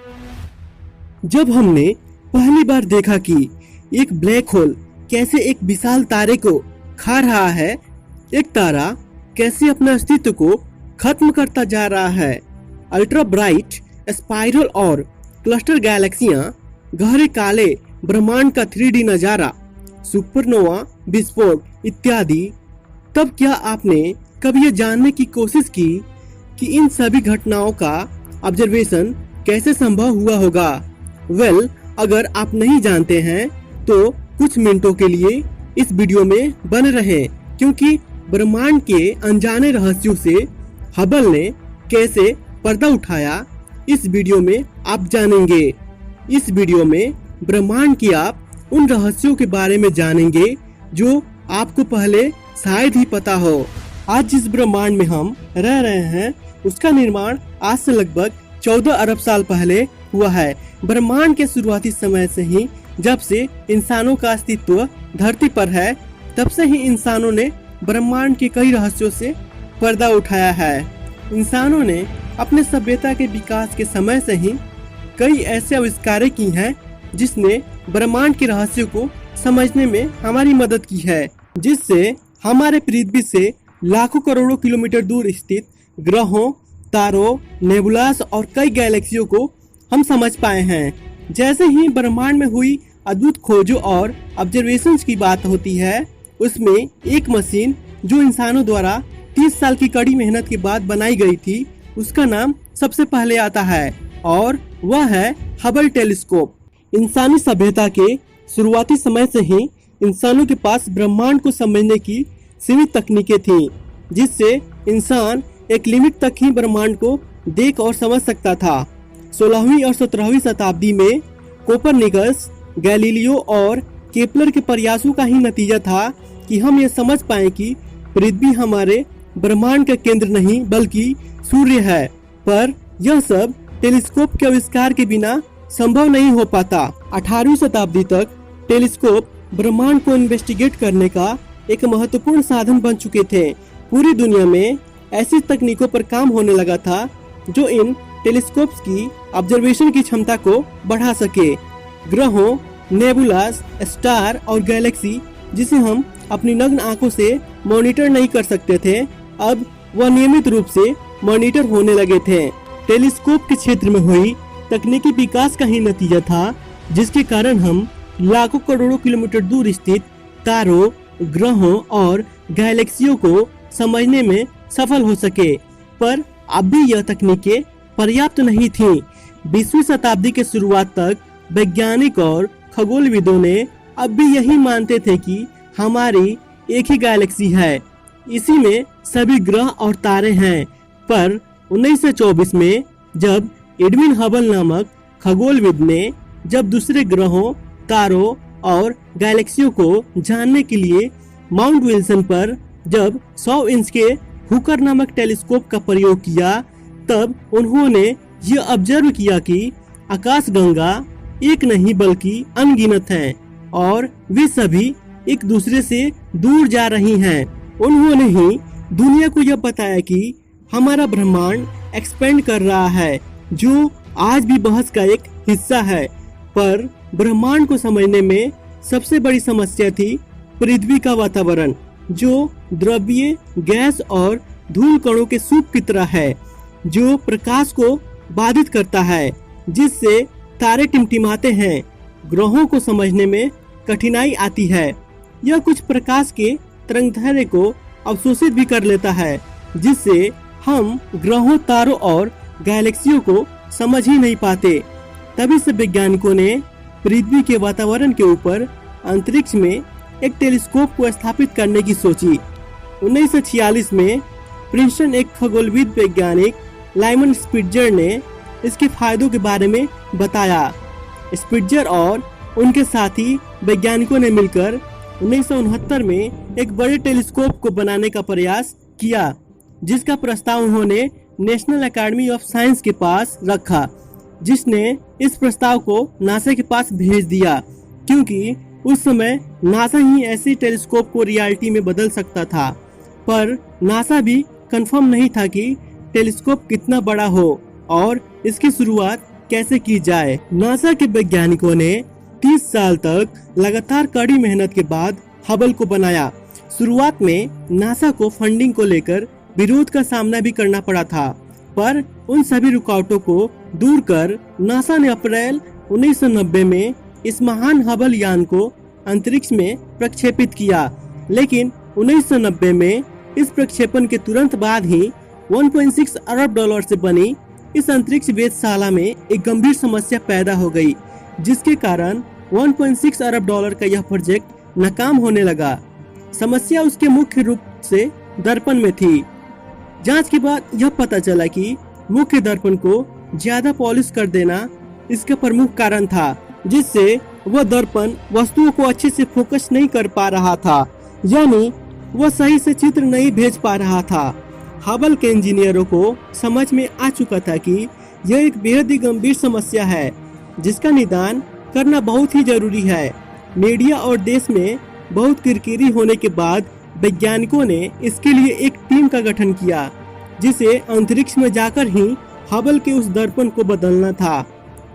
जब हमने पहली बार देखा कि एक ब्लैक होल कैसे एक विशाल तारे को खा रहा है, एक तारा कैसे अपने अस्तित्व को खत्म करता जा रहा है, अल्ट्रा ब्राइट स्पाइरल और क्लस्टर गैलेक्सियां, गहरे काले ब्रह्मांड का 3D नजारा, सुपरनोवा विस्फोट इत्यादि, तब क्या आपने कभी ये जानने की कोशिश की कि इन सभी घटनाओं का ऑब्जर्वेशन कैसे संभव हुआ होगा? अगर आप नहीं जानते हैं तो कुछ मिनटों के लिए इस वीडियो में बने रहें, क्योंकि ब्रह्मांड के अनजाने रहस्यों से हबल ने कैसे पर्दा उठाया, इस वीडियो में आप जानेंगे। इस वीडियो में ब्रह्मांड की आप उन रहस्यों के बारे में जानेंगे जो आपको पहले शायद ही पता हो। आज जिस ब्रह्मांड में हम रह रहे हैं उसका निर्माण आज से लगभग 14 अरब साल पहले हुआ है। ब्रह्मांड के शुरुआती समय से ही, जब से इंसानों का अस्तित्व धरती पर है, तब से ही इंसानों ने ब्रह्मांड के कई रहस्यों से पर्दा उठाया है। इंसानों ने अपने सभ्यता के विकास के समय से ही कई ऐसे आविष्कारें की हैं जिसने ब्रह्मांड के रहस्यों को समझने में हमारी मदद की है, जिससे हमारे पृथ्वी से लाखों करोड़ों किलोमीटर दूर स्थित ग्रहों, तारों, नेबुलास और कई गैलेक्सियों को हम समझ पाए हैं। जैसे ही ब्रह्मांड में हुई अद्भुत खोजों और ऑब्जर्वेशंस की बात होती है, उसमें एक मशीन जो इंसानों द्वारा 30 साल की कड़ी मेहनत के बाद बनाई गई थी, उसका नाम सबसे पहले आता है और वह है हबल टेलीस्कोप। इंसानी सभ्यता के शुरुआती समय से ही इंसानों के पास ब्रह्मांड को समझने की सीमित तकनीकें थीं, जिससे इंसान एक लिमिट तक ही ब्रह्मांड को देख और समझ सकता था। 16वीं और 17वीं शताब्दी में कोपरनिकस, गैलीलियो और केपलर के प्रयासों का ही नतीजा था कि हम ये समझ पाए कि पृथ्वी हमारे ब्रह्मांड का केंद्र नहीं बल्कि सूर्य है। पर यह सब टेलीस्कोप के आविष्कार के बिना संभव नहीं हो पाता। 18वीं शताब्दी तक टेलीस्कोप ब्रह्मांड को इन्वेस्टिगेट करने का एक महत्वपूर्ण साधन बन चुके थे। पूरी दुनिया में ऐसी तकनीकों पर काम होने लगा था जो इन टेलीस्कोप्स की ऑब्जर्वेशन की क्षमता को बढ़ा सके। ग्रहों, नेबुलास, स्टार और गैलेक्सी जिसे हम अपनी नग्न आंखों से मॉनिटर नहीं कर सकते थे, अब वह नियमित रूप से मॉनिटर होने लगे थे। टेलीस्कोप के क्षेत्र में हुई तकनीकी विकास का ही नतीजा था, जिसके कारण हम लाखों करोड़ों किलोमीटर दूर स्थित तारों, ग्रहों और गैलेक्सियों को समझने में सफल हो सके। पर अब भी यह तकनीकें पर्याप्त नहीं थीं। 20वीं शताब्दी के शुरुआत तक वैज्ञानिक और खगोलविदों ने अब भी यही मानते थे कि हमारी एक ही गैलेक्सी है, इसी में सभी ग्रह और तारे हैं। पर 1924 में जब एडविन हबल नामक खगोलविद ने जब दूसरे ग्रहों, तारों और गैलेक्सियों को जानने के लिए माउंट विल्सन पर जब 100 इंच के हुकर नामक टेलीस्कोप का प्रयोग किया, तब उन्होंने यह ऑब्जर्व किया कि आकाशगंगा एक नहीं बल्कि अनगिनत हैं और वे सभी एक दूसरे से दूर जा रही हैं। उन्होंने ही दुनिया को यह बताया कि हमारा ब्रह्मांड एक्सपेंड कर रहा है, जो आज भी बहस का एक हिस्सा है। पर ब्रह्मांड को समझने में सबसे बड़ी समस्या थी पृथ्वी का वातावरण, जो द्रव्य, गैस और धूल कणों के सूप की तरह है, जो प्रकाश को बाधित करता है, जिससे तारे टिमटिमाते हैं। ग्रहों को समझने में कठिनाई आती है। यह कुछ प्रकाश के तरंगदैर्घ्य को अवशोषित भी कर लेता है, जिससे हम ग्रहों, तारों और गैलेक्सियों को समझ ही नहीं पाते। तभी से वैज्ञानिकों ने पृथ्वी के वातावरण के ऊपर अंतरिक्ष में एक टेलीस्कोप को स्थापित करने की सोची। 1946 में प्रिंसटन एक खगोलविद वैज्ञानिक लाइमन स्पिट्जर ने इसके फायदों के बारे में बताया। स्पिट्जर और उनके साथी वैज्ञानिकों ने मिलकर 1969 में एक बड़े टेलीस्कोप को बनाने का प्रयास किया, जिसका प्रस्ताव उन्होंने नेशनल एकेडमी ऑफ साइंस के पास रखा, जिसने इस प्रस्ताव को नासा के पास भेज दिया, क्योंकि उस समय नासा ही ऐसी टेलीस्कोप को रियलिटी में बदल सकता था। पर नासा भी कंफर्म नहीं था कि टेलीस्कोप कितना बड़ा हो और इसकी शुरुआत कैसे की जाए। नासा के वैज्ञानिकों ने 30 साल तक लगातार कड़ी मेहनत के बाद हबल को बनाया। शुरुआत में नासा को फंडिंग को लेकर विरोध का सामना भी करना पड़ा था, पर उन सभी रुकावटों को दूर कर नासा ने अप्रैल 1990 में इस महान हबल यान को अंतरिक्ष में प्रक्षेपित किया। लेकिन 1990 में इस प्रक्षेपण के तुरंत बाद ही 1.6 अरब डॉलर से बनी इस अंतरिक्ष वेधशाला में एक गंभीर समस्या पैदा हो गई, जिसके कारण 1.6 अरब डॉलर का यह प्रोजेक्ट नाकाम होने लगा। समस्या उसके मुख्य रूप से दर्पण में थी। जांच के बाद यह पता चला कि मुख्य दर्पण को ज्यादा पॉलिश कर देना इसका प्रमुख कारण था, जिससे वह दर्पण वस्तुओं को अच्छे से फोकस नहीं कर पा रहा था, यानी वह सही से चित्र नहीं भेज पा रहा था। हबल के इंजीनियरों को समझ में आ चुका था कि यह एक बेहद ही गंभीर समस्या है, जिसका निदान करना बहुत ही जरूरी है। मीडिया और देश में बहुत किरकिरी होने के बाद वैज्ञानिकों ने इसके लिए एक टीम का गठन किया, जिसे अंतरिक्ष में जाकर ही हबल के उस दर्पण को बदलना था।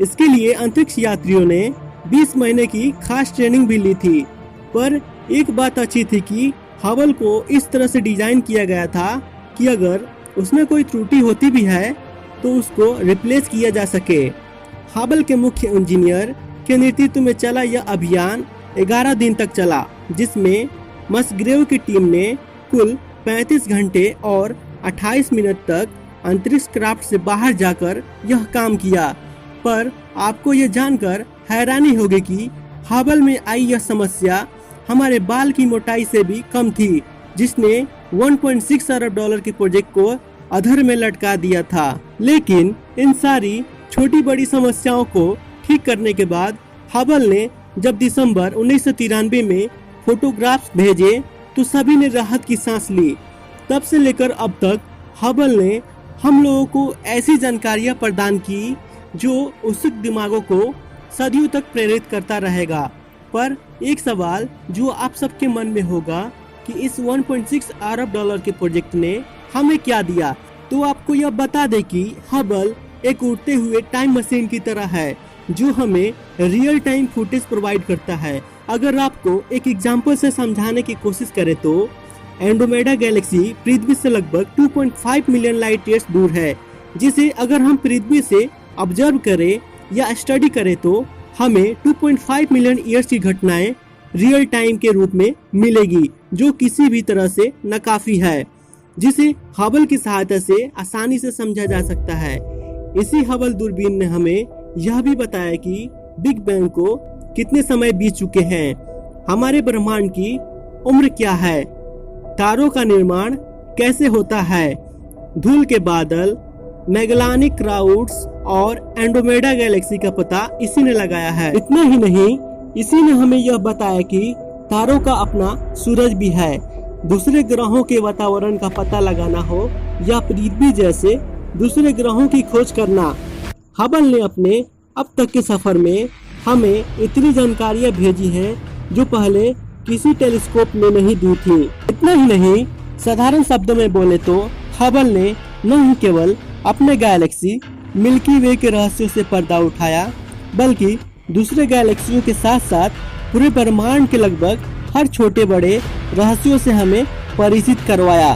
इसके लिए अंतरिक्ष यात्रियों ने 20 महीने की खास ट्रेनिंग भी ली थी। पर एक बात अच्छी थी कि हबल को इस तरह से डिजाइन किया गया था कि अगर उसमें कोई त्रुटि होती भी है तो उसको रिप्लेस किया जा सके। हबल के मुख्य इंजीनियर के नेतृत्व में चला यह अभियान 11 दिन तक चला, जिसमें मसग्रेव की टीम ने कुल 35 घंटे और 28 मिनट तक अंतरिक्ष क्राफ्ट से बाहर जाकर यह काम किया। पर आपको यह जानकर हैरानी होगी कि हबल में आई यह समस्या हमारे बाल की मोटाई से भी कम थी, जिसने 1.6 अरब डॉलर के प्रोजेक्ट को अधर में लटका दिया था। लेकिन इन सारी छोटी बड़ी समस्याओं को ठीक करने के बाद हबल ने जब दिसंबर 1993 में फोटोग्राफ्स भेजे तो सभी ने राहत की सांस ली। तब से लेकर अब तक हबल ने हम लोगों को ऐसी जानकारियां प्रदान की जो उत्सुक दिमागों को सदियों तक प्रेरित करता रहेगा। पर एक सवाल जो आप सबके मन में होगा कि इस 1.6 अरब डॉलर के प्रोजेक्ट ने हमें क्या दिया, तो आपको यह बता दे कि हबल एक उड़ते हुए टाइम मशीन की तरह है, जो हमें रियल टाइम फुटेज प्रोवाइड करता है। अगर आपको एक एग्जांपल से समझाने की कोशिश करें तो एंड्रोमेडा गैलेक्सी पृथ्वी से लगभग 2.5 मिलियन लाइट ईयर्स दूर है, जिसे अगर हम पृथ्वी से ऑब्जर्व करें या स्टडी करें तो हमें 2.5 मिलियन ईयर्स की घटनाएं रियल टाइम के रूप में मिलेगी, जो किसी भी तरह से नाकाफी है, जिसे हबल की सहायता से आसानी से समझा जा सकता है। इसी हबल दूरबीन ने हमें यह भी बताया कि बिग बैंग को कितने समय बीत चुके हैं, हमारे ब्रह्मांड की उम्र क्या है, तारों का निर्माण कैसे होता है, धूल के बादल, मैगेलानिक क्लाउड्स और एंड्रोमेडा गैलेक्सी का पता इसी ने लगाया है। इतना ही नहीं, इसी ने हमें यह बताया कि तारों का अपना सूरज भी है। दूसरे ग्रहों के वातावरण का पता लगाना हो या पृथ्वी जैसे दूसरे ग्रहों की खोज करना, हबल ने अपने अब तक के सफर में हमें इतनी जानकारियां भेजी हैं जो पहले किसी टेलीस्कोप ने नहीं दी थी। इतना ही नहीं, साधारण शब्दों में बोले तो हबल ने न ही केवल अपने गैलेक्सी मिल्की वे के रहस्यों से पर्दा उठाया, बल्कि दूसरे गैलेक्सियों के साथ साथ पूरे ब्रह्मांड के लगभग हर छोटे बड़े रहस्यों से हमें परिचित करवाया।